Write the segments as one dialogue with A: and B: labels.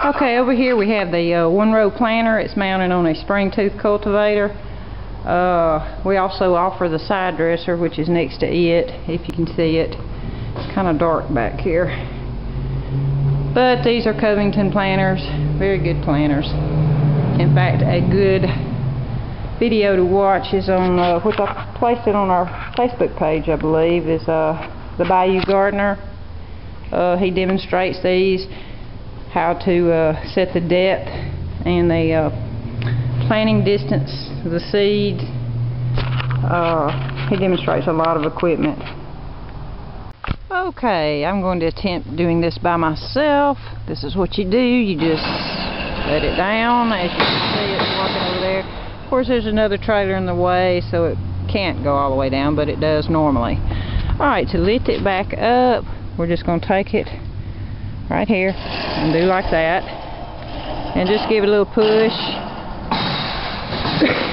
A: Okay, over here we have the one-row planter. It's mounted on a spring tooth cultivator. We also offer the side dresser, which is next to it, if you can see it. It's kind of dark back here. But these are Covington planters, very good planters. In fact, a good video to watch is on, which I placed it on our Facebook page, I believe, is the Bayou Gardener. He demonstrates these, how to set the depth and the planting distance of the seeds. He demonstrates a lot of equipment. Okay, I'm going to attempt doing this by myself. This is what you do. You just let it down, as you can see it's walking over there. Of course, there's another trailer in the way, so it can't go all the way down, but it does normally. Alright, to lift it back up, we're just going to take it right here and do like that. And just give it a little push,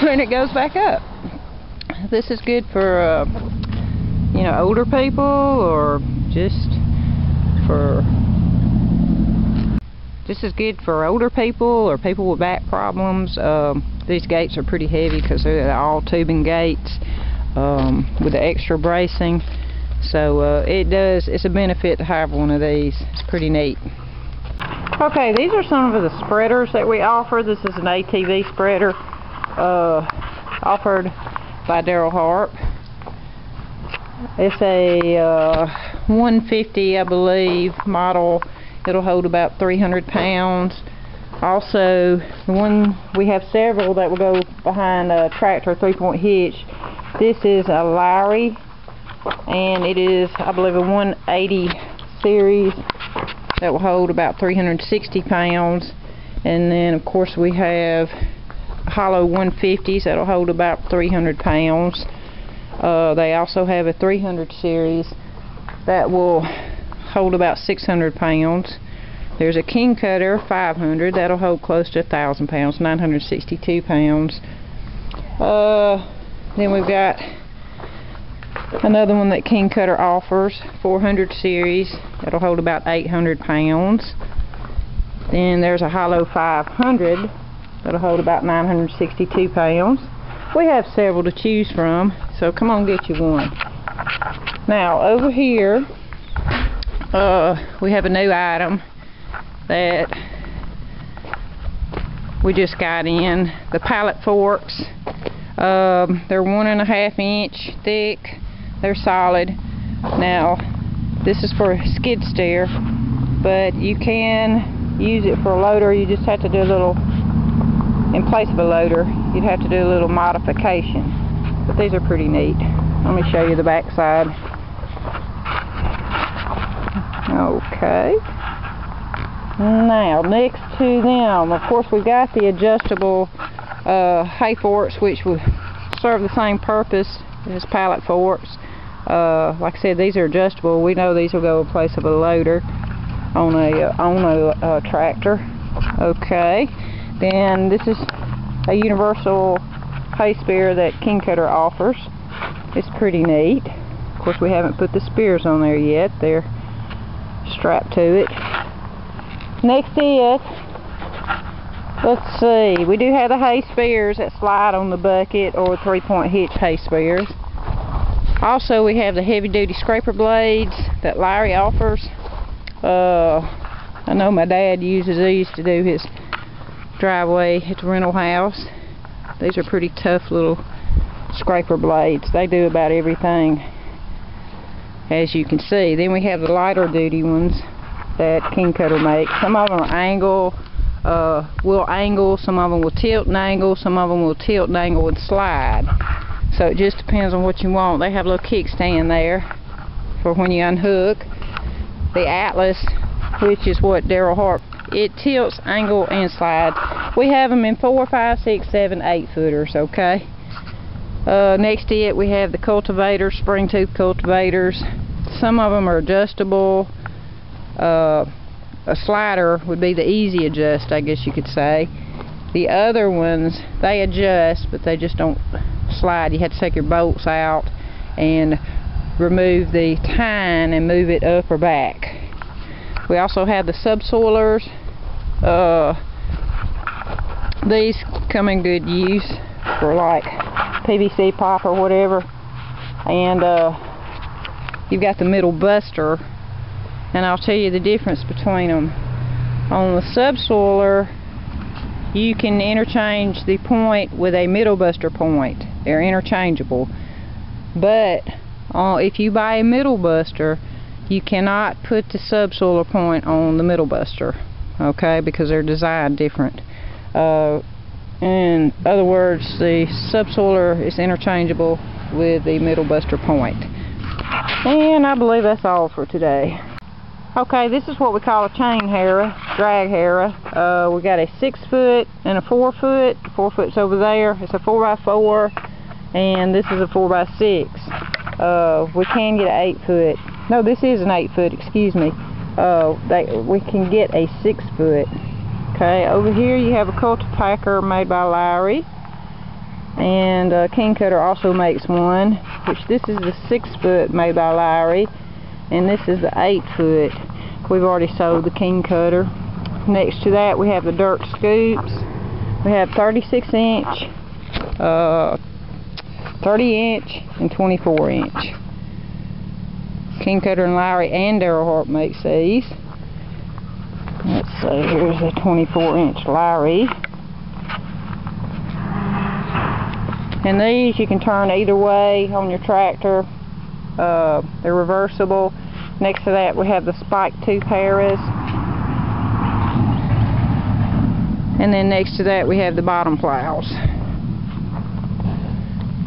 A: and it goes back up. This is good for you know, older people, or just as good for older people or people with back problems. These gates are pretty heavy because they're all tubing gates with the extra bracing. So it's a benefit to have one of these. It's pretty neat. Okay, these are some of the spreaders that we offer. This is an ATV spreader offered by Daryl Harp. It's a 150, I believe, model. It'll hold about 300 pounds. Also, the one, we have several that will go behind a tractor 3-point hitch. This is a Lowry, and it is, I believe, a 180 series that will hold about 360 pounds. And then, of course, we have hollow 150s that'll hold about 300 pounds. They also have a 300 series that will hold about 600 pounds. There's a King Cutter 500 that'll hold close to 1,000 pounds, 962 pounds. Then we've got another one that King Cutter offers, 400 series, that'll hold about 800 pounds. Then there's a hollow 500 that'll hold about 962 pounds. We have several to choose from, so come on, get you one. Now over here we have a new item that we just got in, the pallet forks. They're 1.5 inch thick. They're solid. Now this is for a skid steer, but you can use it for a loader. You just have to do a little, in place of a loader, you'd have to do a little modification. But these are pretty neat. Let me show you the back side. Okay. Now, next to them, of course, we've got the adjustable hay forks, which will serve the same purpose as pallet forks. Like I said, these are adjustable. We know these will go in place of a loader on a tractor. Okay. Then this is a universal hay spear that King Cutter offers. It's pretty neat. Of course, we haven't put the spears on there yet. They're strapped to it. Next to it, let's see, we do have the hay spears that slide on the bucket, or 3-point hitch hay spears. Also, we have the heavy-duty scraper blades that Larry offers. I know my dad uses these to do his driveway at the rental house. These are pretty tough little scraper blades. They do about everything, as you can see. Then we have the lighter duty ones that King Cutter makes. Some of them are will angle, some of them will tilt and angle, some of them will tilt and angle and slide. So it just depends on what you want. They have a little kickstand there for when you unhook. The Atlas, which is what Daryl Harp, it tilts, angle, and slide. We have them in 4, 5, 6, 7, 8 footers, okay? Next to it, we have the cultivators, spring tooth cultivators. Some of them are adjustable. A slider would be the easy adjust, I guess you could say. The other ones, they adjust, but they just don't slide. You have to take your bolts out and remove the tine and move it up or back. We also have the subsoilers. These come in good use for like PVC pipe or whatever. And you've got the middle buster, and I'll tell you the difference between them. On the subsoiler, you can interchange the point with a middle buster point. They're interchangeable. But if you buy a middle buster, you cannot put the subsoiler point on the middle buster, okay, because they're designed different. In other words, the subsoiler is interchangeable with the middle buster point. And I believe that's all for today. Okay, this is what we call a chain harrow, drag harrow. We got a 6 foot and a 4 foot. 4 foot's over there. It's a 4x4, and this is a 4x6. We can get an 8 foot. No, this is an 8 foot, excuse me. We can get a 6 foot. Okay, over here you have a cultipacker made by Lowry, and King Cutter also makes one, which this is the 6 foot made by Lowry, and this is the 8 foot. We've already sold the King Cutter. Next to that we have the dirt scoops. We have 36 inch, 30 inch, and 24 inch. King Cutter and Lowry and Darrell Hart makes these. Let's see, here's a 24 inch Lowry. And these you can turn either way on your tractor. They're reversible. Next to that we have the spike tooth Harrows. And then next to that we have the bottom plows.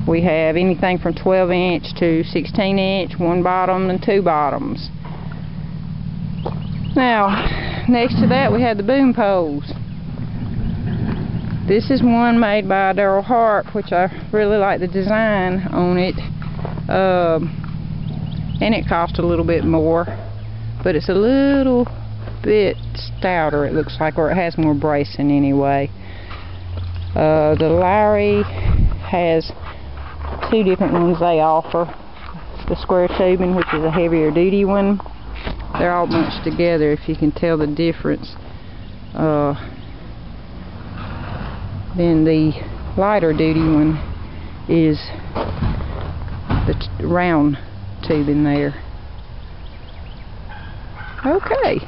A: We have anything from 12 inch to 16 inch, 1 bottom and 2 bottoms. Now, next to that we have the boom poles. This is one made by Darrell Hart, which I really like the design on it. And it costs a little bit more, but it's a little bit stouter, it looks like, or it has more bracing anyway. The Lowry has 2 different ones they offer. The square tubing, which is a heavier duty one. They're all bunched together, if you can tell the difference. Then the lighter duty one is the round tubing there. Okay.